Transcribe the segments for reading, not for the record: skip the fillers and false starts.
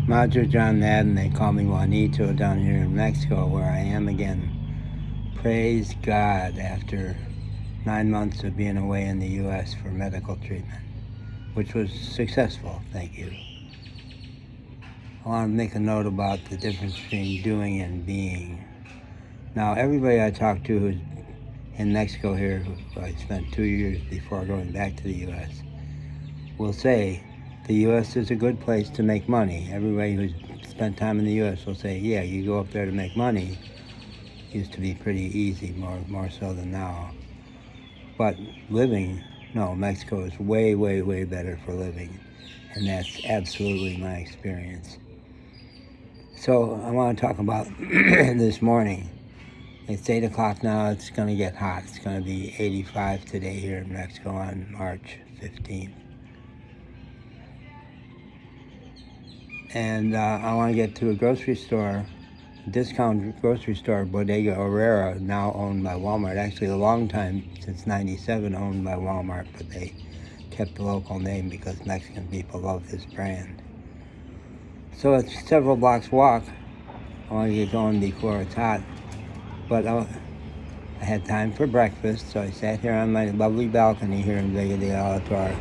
Macho John Madden, they call me Juanito down here in Mexico, where I am again. Praise God, after 9 months of being away in the U.S. for medical treatment, which was successful, thank you. I want to make a note about the difference between doing and being. Now, everybody I talk to who's in Mexico here, who I spent 2 years before going back to the U.S., will say the U.S. is a good place to make money. Everybody who's spent time in the U.S. will say, yeah, you go up there to make money. Used to be pretty easy, more so than now. But living, no, Mexico is way, way, way better for living. And that's absolutely my experience. So I want to talk about this morning. It's 8 o'clock now. It's going to get hot. It's going to be 85 today here in Mexico on March 15th. And I want to get to a grocery store, discount grocery store, Bodega Herrera, now owned by Walmart. Actually, a long time, since '97, owned by Walmart, but they kept the local name because Mexican people love this brand. So it's several blocks walk. I want to get going before it's hot. But I had time for breakfast, so I sat here on my lovely balcony here in Vega de Alator.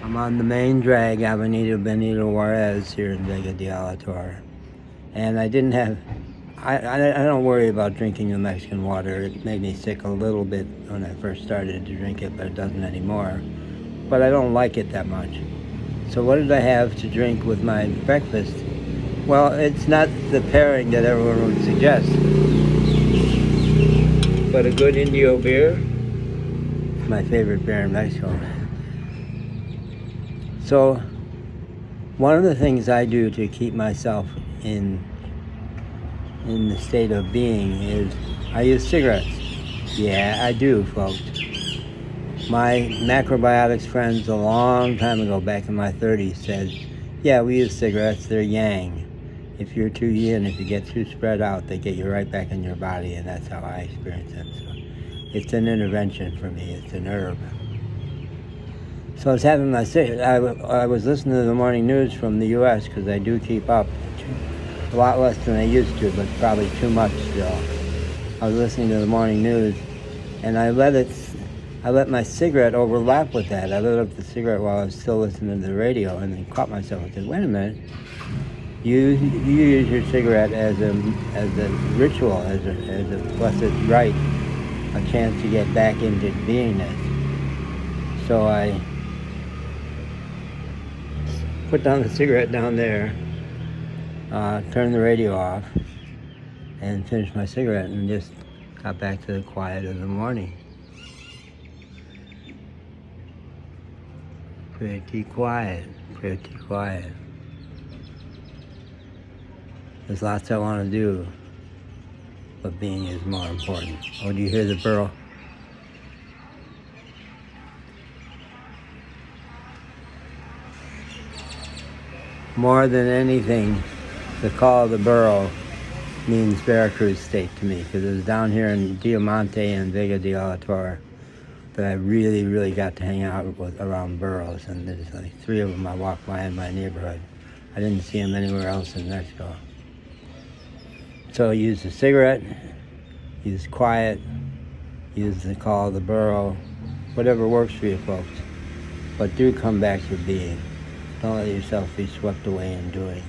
I'm on the main drag, Avenida Benito Juarez here in Vega de Alator. And I didn't have, I don't worry about drinking the Mexican water. It made me sick a little bit when I first started to drink it, but it doesn't anymore. But I don't like it that much. So what did I have to drink with my breakfast? Well, it's not the pairing that everyone would suggest, but a good Indio beer, my favorite beer in Mexico. So one of the things I do to keep myself in the state of being is I use cigarettes. Yeah, I do, folks. My macrobiotics friends a long time ago, back in my 30s, said, yeah, we use cigarettes, they're yang. If you're too yin, if you get too spread out, they get you right back in your body, and that's how I experience it. So it's an intervention for me, it's an herb. So I was having my cigarette. I was listening to the morning news from the U.S. because I do keep up. A lot less than I used to, but probably too much still. I was listening to the morning news, and I let my cigarette overlap with that. I lit up the cigarette while I was still listening to the radio, and then caught myself and said, wait a minute. You use your cigarette as a ritual, as a blessed rite, a chance to get back into beingness. So I put down the cigarette down there, turned the radio off, and finished my cigarette and just got back to the quiet of the morning. Pretty quiet, pretty quiet. There's lots I want to do, but being is more important. Oh, do you hear the burro? More than anything, the call of the burro means Veracruz state to me, because it was down here in Diamante and Vega de Alator that I really, really got to hang out with around burros, and there's like 3 of them I walked by in my neighborhood. I didn't see them anywhere else in Mexico. So use the cigarette, use quiet, use the call of the burro, whatever works for you folks. But do come back to being. Don't let yourself be swept away in doing.